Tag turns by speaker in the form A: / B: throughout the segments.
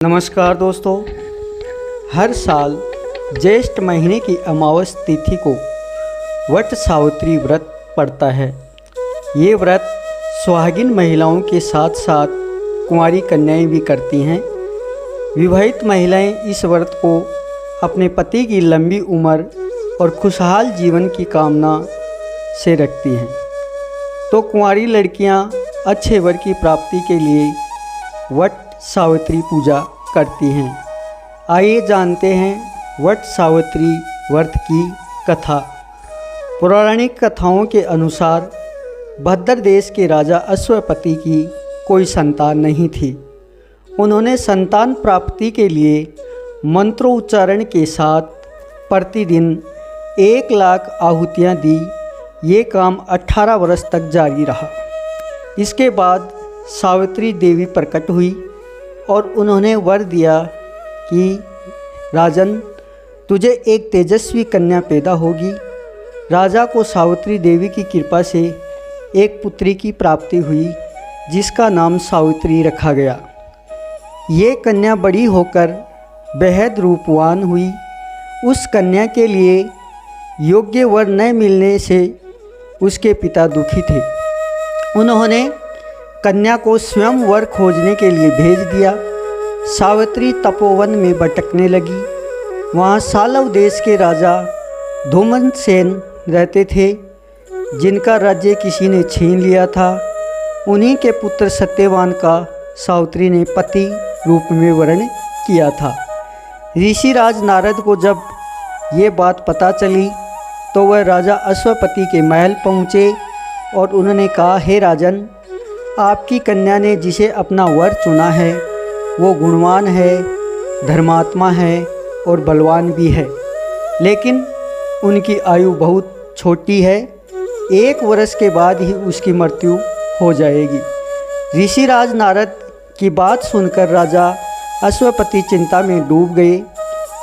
A: नमस्कार दोस्तों। हर साल ज्येष्ठ महीने की अमावस तिथि को वट सावित्री व्रत पड़ता है। ये व्रत सुहागिन महिलाओं के साथ साथ कुंवारी कन्याएं भी करती हैं। विवाहित महिलाएं इस व्रत को अपने पति की लंबी उम्र और खुशहाल जीवन की कामना से रखती हैं। तो कुंवारी लड़कियां अच्छे वर की प्राप्ति के लिए वट सावित्री पूजा करती हैं। आइए जानते हैं वट सावित्री व्रत की कथा। पौराणिक कथाओं के अनुसार भद्र देश के राजा अश्वपति की कोई संतान नहीं थी। उन्होंने संतान प्राप्ति के लिए मंत्रोच्चारण के साथ प्रतिदिन 1,00,000 आहुतियाँ दी। ये काम 18 वर्ष तक जारी रहा। इसके बाद सावित्री देवी प्रकट हुई और उन्होंने वर दिया कि राजन, तुझे एक तेजस्वी कन्या पैदा होगी। राजा को सावित्री देवी की कृपा से एक पुत्री की प्राप्ति हुई जिसका नाम सावित्री रखा गया। ये कन्या बड़ी होकर बेहद रूपवान हुई। उस कन्या के लिए योग्य वर न मिलने से उसके पिता दुखी थे। उन्होंने कन्या को स्वयं वर खोजने के लिए भेज दिया। सावित्री तपोवन में भटकने लगी। वहाँ सालव देश के राजा धूमनसेन रहते थे, जिनका राज्य किसी ने छीन लिया था। उन्हीं के पुत्र सत्यवान का सावित्री ने पति रूप में वर्ण किया था। ऋषिराज नारद को जब ये बात पता चली तो वह राजा अश्वपति के महल पहुँचे और उन्होंने कहा, हे राजन, आपकी कन्या ने जिसे अपना वर चुना है वो गुणवान है, धर्मात्मा है और बलवान भी है, लेकिन उनकी आयु बहुत छोटी है। 1 वर्ष के बाद ही उसकी मृत्यु हो जाएगी। ऋषिराज नारद की बात सुनकर राजा अश्वपति चिंता में डूब गए।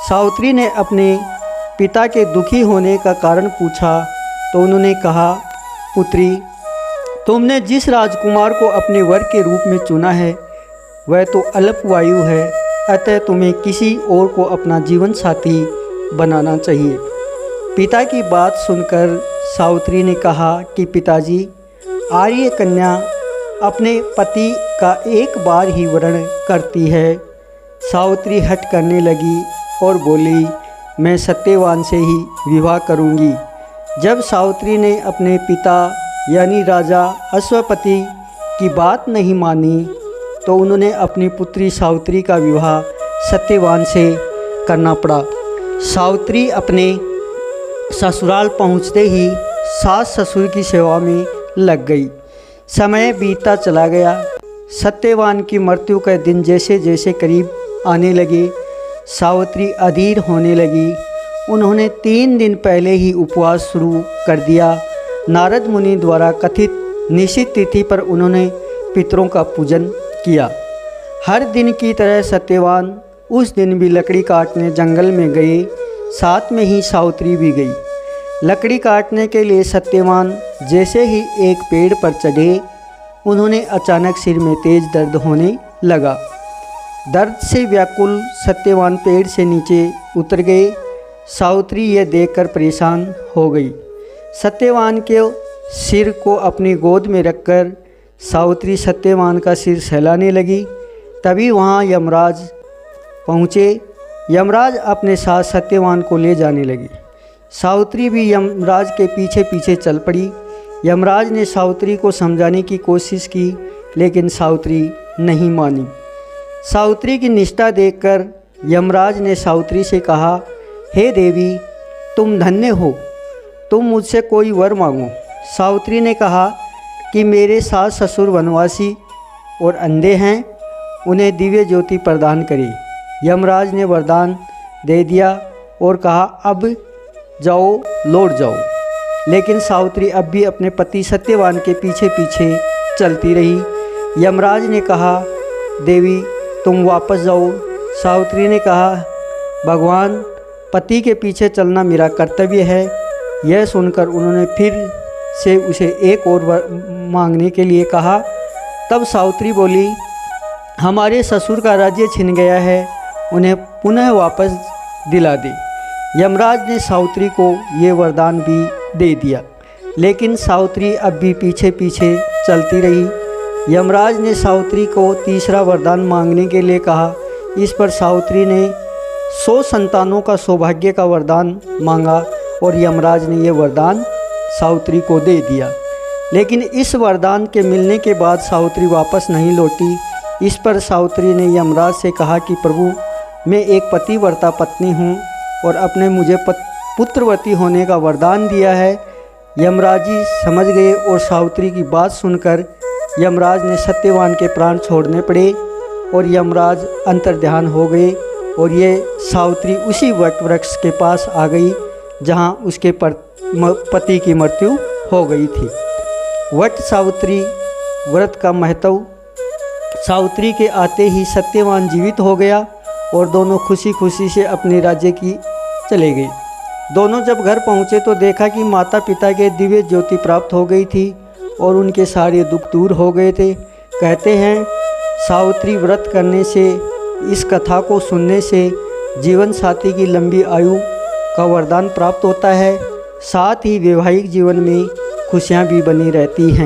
A: सावित्री ने अपने पिता के दुखी होने का कारण पूछा तो उन्होंने कहा, पुत्री, तुमने जिस राजकुमार को अपने वर के रूप में चुना है वह तो अल्पवायु है, अतः तुम्हें किसी और को अपना जीवन साथी बनाना चाहिए। पिता की बात सुनकर सावित्री ने कहा कि पिताजी, आर्य कन्या अपने पति का एक बार ही वर्ण करती है। सावित्री हठ करने लगी और बोली, मैं सत्यवान से ही विवाह करूंगी। जब सावित्री ने अपने पिता यानी राजा अश्वपति की बात नहीं मानी तो उन्होंने अपनी पुत्री सावित्री का विवाह सत्यवान से करना पड़ा। सावित्री अपने ससुराल पहुंचते ही सास ससुर की सेवा में लग गई। समय बीतता चला गया। सत्यवान की मृत्यु के दिन जैसे जैसे करीब आने लगे, सावित्री अधीर होने लगी। उन्होंने 3 दिन पहले ही उपवास शुरू कर दिया। नारद मुनि द्वारा कथित निश्चित तिथि पर उन्होंने पितरों का पूजन किया। हर दिन की तरह सत्यवान उस दिन भी लकड़ी काटने जंगल में गए। साथ में ही सावित्री भी गई। लकड़ी काटने के लिए सत्यवान जैसे ही एक पेड़ पर चढ़े, उन्होंने अचानक सिर में तेज दर्द होने लगा। दर्द से व्याकुल सत्यवान पेड़ से नीचे उतर गए। सावित्री यह देखकर परेशान हो गई। सत्यवान के सिर को अपनी गोद में रखकर सावित्री सत्यवान का सिर सहलाने लगी। तभी वहाँ यमराज पहुँचे। यमराज अपने साथ सत्यवान को ले जाने लगे। सावित्री भी यमराज के पीछे पीछे चल पड़ी। यमराज ने सावित्री को समझाने की कोशिश की, लेकिन सावित्री नहीं मानी। सावित्री की निष्ठा देखकर यमराज ने सावित्री से कहा, हे देवी, तुम धन्य हो, तुम मुझसे कोई वर मांगो। सावित्री ने कहा कि मेरे सास ससुर वनवासी और अंधे हैं, उन्हें दिव्य ज्योति प्रदान करें। यमराज ने वरदान दे दिया और कहा, अब जाओ, लौट जाओ। लेकिन सावित्री अब भी अपने पति सत्यवान के पीछे पीछे चलती रही। यमराज ने कहा, देवी, तुम वापस जाओ। सावित्री ने कहा, भगवान, पति के पीछे चलना मेरा कर्तव्य है। यह सुनकर उन्होंने फिर से उसे एक और वर मांगने के लिए कहा। तब सावित्री बोली, हमारे ससुर का राज्य छिन गया है, उन्हें पुनः वापस दिला दे। यमराज ने सावित्री को ये वरदान भी दे दिया, लेकिन सावित्री अब भी पीछे पीछे चलती रही। यमराज ने सावित्री को तीसरा वरदान मांगने के लिए कहा। इस पर सावित्री ने 100 संतानों का सौभाग्य का वरदान मांगा और यमराज ने ये वरदान सावित्री को दे दिया। लेकिन इस वरदान के मिलने के बाद सावित्री वापस नहीं लौटी। इस पर सावित्री ने यमराज से कहा कि प्रभु, मैं एक पतिव्रता पत्नी हूँ और अपने मुझे पुत्रवती होने का वरदान दिया है। यमराज जी समझ गए और सावित्री की बात सुनकर यमराज ने सत्यवान के प्राण छोड़ने पड़े और यमराज अंतर्ध्यान हो गए और ये सावित्री उसी वट वृक्ष के पास आ गई जहाँ उसके पति की मृत्यु हो गई थी। वट सावित्री व्रत का महत्व। सावित्री के आते ही सत्यवान जीवित हो गया और दोनों खुशी खुशी से अपने राज्य की चले गए। दोनों जब घर पहुँचे तो देखा कि माता पिता के दिव्य ज्योति प्राप्त हो गई थी और उनके सारे दुख दूर हो गए थे। कहते हैं सावित्री व्रत करने से, इस कथा को सुनने से जीवन साथी की लंबी आयु का वरदान प्राप्त होता है, साथ ही वैवाहिक जीवन में खुशियाँ भी बनी रहती हैं।